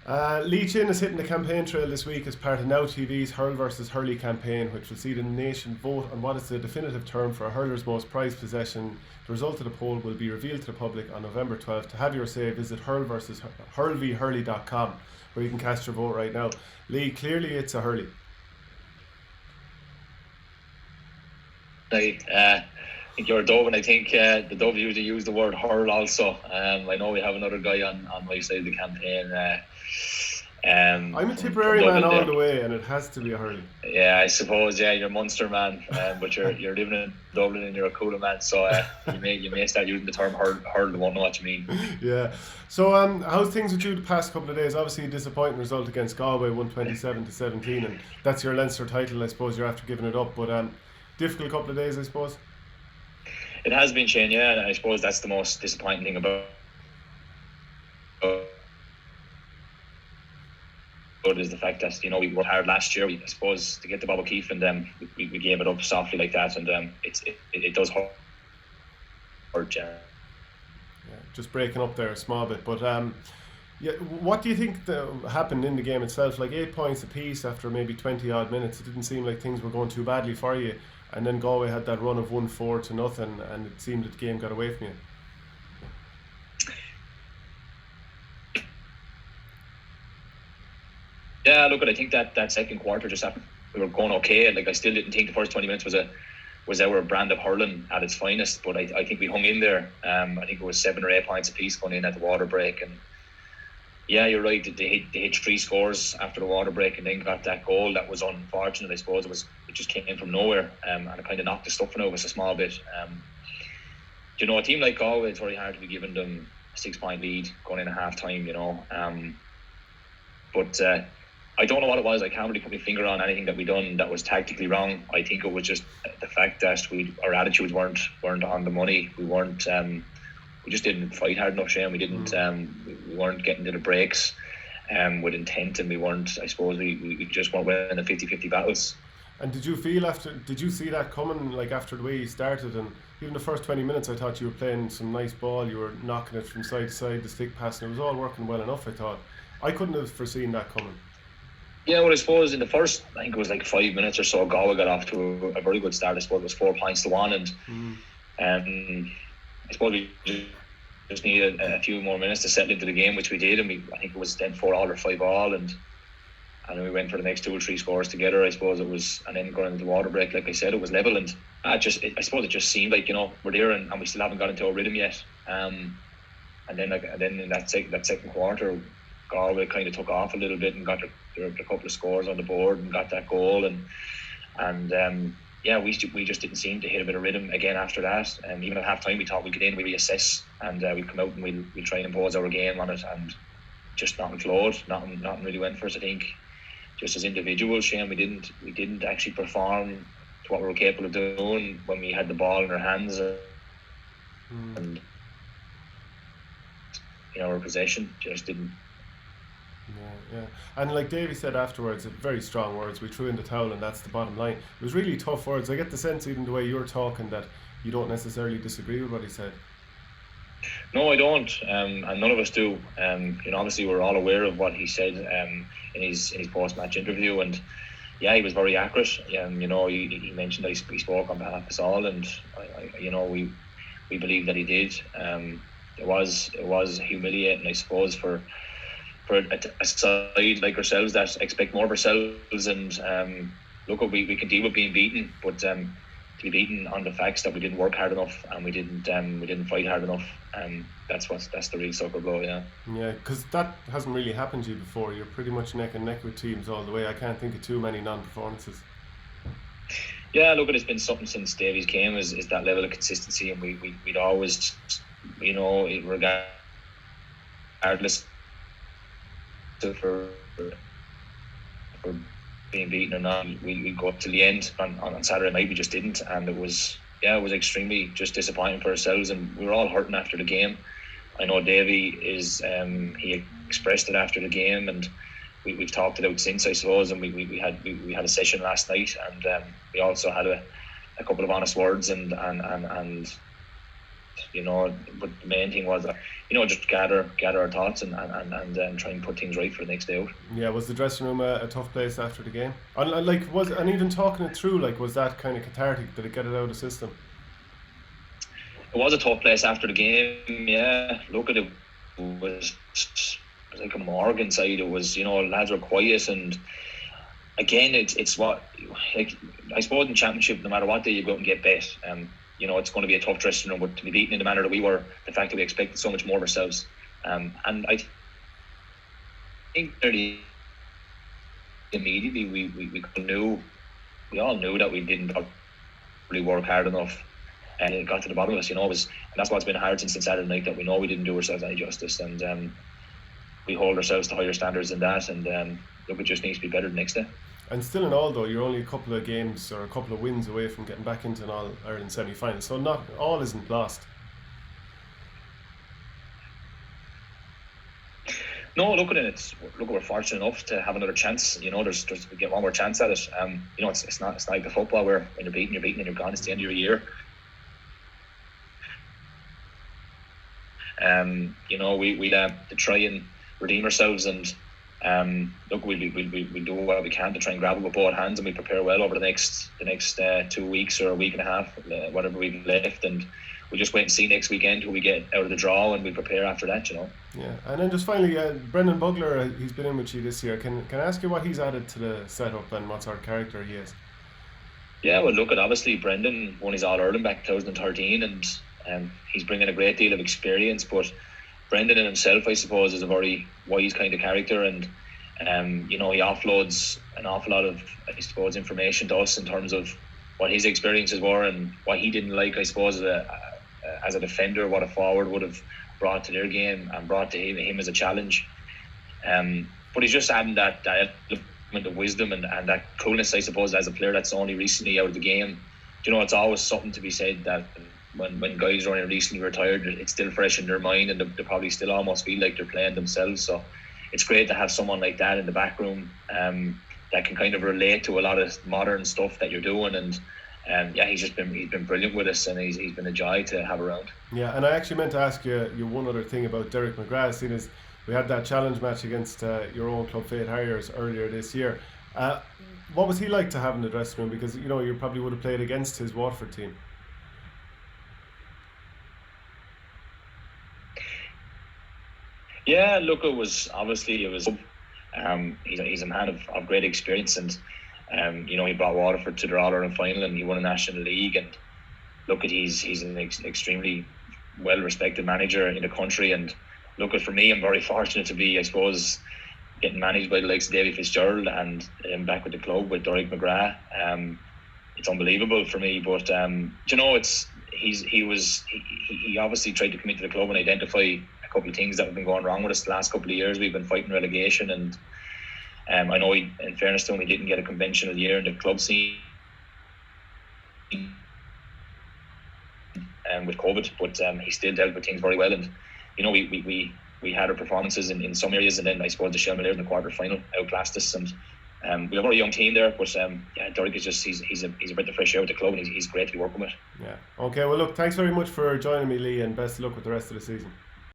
Lee Chin is hitting the campaign trail this week as part of Now TV's Hurl versus Hurley campaign, which will see the nation vote on what is the definitive term for a hurler's most prized possession. The result of the poll will be revealed to the public on November 12th. To have your say, visit hurlvhurley.com, where you can cast your vote right now. Lee, clearly it's a Hurley. Right. I think you're a Dove, and I think the Dove usually use the word hurl also. I know we have another guy on my side of the campaign. I'm a Tipperary man all the way, and it has to be a Hurley. Yeah, I suppose. Yeah, you're a Munster man, but you're living in Dublin and you're a cooler man, so you may start using the term hurl. They won't know what you mean. Yeah. So how's things with you the past couple of days? Obviously, a disappointing result against Galway, 127-17, and that's your Leinster title. I suppose you're after giving it up, but difficult couple of days, I suppose. It has been, Shane. Yeah, and I suppose that's the most disappointing thing about is the fact that we worked hard last year. I suppose to get the Bob O'Keefe, and we gave it up softly like that, and it does hurt. Yeah, just breaking up there a small bit, but what do you think happened in the game itself? Like 8 points apiece after maybe 20 odd minutes. It didn't seem like things were going too badly for you, and then Galway had that run of 1-4-0, and it seemed that the game got away from you. Yeah, look, I think that second quarter just happened. We were going okay. Like, I still didn't think the first 20 minutes was our brand of hurling at its finest, but I think we hung in there. I think it was 7 or 8 points apiece going in at the water break, and yeah, you're right. They hit 3 scores after the water break, and then got that goal. That was unfortunate. I suppose it just came from nowhere, and it kind of knocked the stuffing out of us a small bit. A team like Galway, it's very hard to be giving them a 6-point lead going in at half time. But I don't know what it was. I can't really put my finger on anything that we done that was tactically wrong. I think it was just the fact that our attitudes weren't on the money. We weren't. We just didn't fight hard enough, Shane. We didn't. We weren't getting to the breaks with intent, and we weren't. I suppose we just weren't winning the 50-50 battles. And did you see that coming, like, after the way you started? And even the first 20 minutes, I thought you were playing some nice ball. You were knocking it from side to side, the stick passing. It was all working well enough, I thought. I couldn't have foreseen that coming. Yeah, well, I suppose in the first, I think it was like 5 minutes or so, Galway got off to a very good start. I suppose it was 4 points to 1, and I suppose we just needed a few more minutes to settle into the game, which we did, and I think it was then 4-4 or 5-5, and then we went for the next 2 or 3 scores together. I suppose it was, and then going into the water break, like I said, it was level, and I suppose it just seemed like we're there, and we still haven't got into our rhythm yet. And then in that second quarter, Galway kind of took off a little bit and got a couple of scores on the board and got that goal, and we just didn't seem to hit a bit of rhythm again after that. And even at half time, we thought we'd get in, we'd reassess, and we'd come out and we'd try and impose our game on it, and just nothing flowed. Nothing really went for us. I think just as individuals, Shane, we didn't actually perform to what we were capable of doing when we had the ball in our hands, and our possession just didn't. Yeah. And like Davy said afterwards, very strong words. We threw in the towel, and that's the bottom line. It was really tough words. I get the sense, even the way you're talking, that you don't necessarily disagree with what he said. No, I don't, and none of us do. Obviously we're all aware of what he said in his post-match interview, and yeah, he was very accurate. He mentioned that he spoke on behalf of us all, and we believe that he did. It was humiliating, I suppose, for a side like ourselves that expect more of ourselves, and look, we can deal with being beaten, but to be beaten on the facts that we didn't work hard enough and we didn't fight hard enough, that's the real sucker blow. Yeah, because that hasn't really happened to you before. You're pretty much neck and neck with teams all the way. I can't think of too many non-performances. Yeah, look, it's been something since Davies came, is that level of consistency, and we'd always, regardless for being beaten or not, we go up to the end. On Saturday night we just didn't, and it was extremely just disappointing for ourselves, and we were all hurting after the game. I know Davy he expressed it after the game, and we've talked it out since, I suppose, and we had a session last night, and we also had a couple of honest words, and but the main thing was, just gather our thoughts and try and put things right for the next day out. Yeah, was the dressing room a tough place after the game? And even talking it through, was that kind of cathartic? Did it get it out of the system? It was a tough place after the game. Yeah, look at it. It was like a morgue inside. It was, lads were quiet, and again, it's what, I suppose in championship, no matter what day you go out and get bet, it's going to be a tough dressing room, but to be beaten in the manner that we were, the fact that we expected so much more of ourselves, and I think nearly immediately we all knew that we didn't really work hard enough, and it got to the bottom of us. And that's what's been hard since Saturday night, that we know we didn't do ourselves any justice, and we hold ourselves to higher standards than that, and look, it just needs to be better the next day. And still in all, though, you're only a couple of games or a couple of wins away from getting back into an All-Ireland semi-final, so not all isn't lost. No, look at it. We're fortunate enough to have another chance. We get one more chance at it. It's not like the football where when you're beaten and you're gone. It's the end of your year. We to try and redeem ourselves, and look, we'll do what we can to try and grab it with both hands, and we prepare well over the next 2 weeks or a week and a half, whatever we've left, and we just wait and see next weekend who we get out of the draw, and we prepare after that. Yeah, and then just finally, Brendan Bugler, he's been in with you this year. Can I ask you what he's added to the setup and what sort of character he is? Yeah, well, look at obviously Brendan won his All-Ireland back in 2013, and he's bringing a great deal of experience, but Brendan in himself, I suppose, is a very wise kind of character, and he offloads an awful lot of, I suppose, information to us in terms of what his experiences were and what he didn't like, I suppose, as a defender, what a forward would have brought to their game and brought to him as a challenge. But he's just adding that element of wisdom and that coolness, I suppose, as a player that's only recently out of the game. It's always something to be said that when guys are only recently retired, it's still fresh in their mind, and they probably still almost feel like they're playing themselves. So it's great to have someone like that in the back room that can kind of relate to a lot of modern stuff that you're doing, and he's been brilliant with us, and he's been a joy to have around. Yeah, and I actually meant to ask you one other thing about Derek McGrath, seeing as we had that challenge match against your own club, Fate Harriers, earlier this year. What was he like to have in the dressing room? Because you probably would have played against his Waterford team. Yeah, look, it was. He's a man of great experience, and he brought Waterford to their All-Ireland final, and he won a National League. And look, he's an extremely well-respected manager in the country. And look, for me, I'm very fortunate to be, I suppose, getting managed by the likes of Davy Fitzgerald and back with the club with Derek McGrath. It's unbelievable for me, but he obviously tried to come into the club and identify a couple of things that have been going wrong with us the last couple of years. We've been fighting relegation, and I know in fairness to him, he didn't get a conventional year in the club scene with COVID, but he still dealt with things very well. And we had our performances in some areas, and then I suppose the Shelmalier in the quarter final outclassed us, and we have a very young team there, but Derek is just he's a breath of fresh air with the club, and he's great to be working with. Yeah. Okay. Well, look, thanks very much for joining me, Lee, and best of luck with the rest of the season.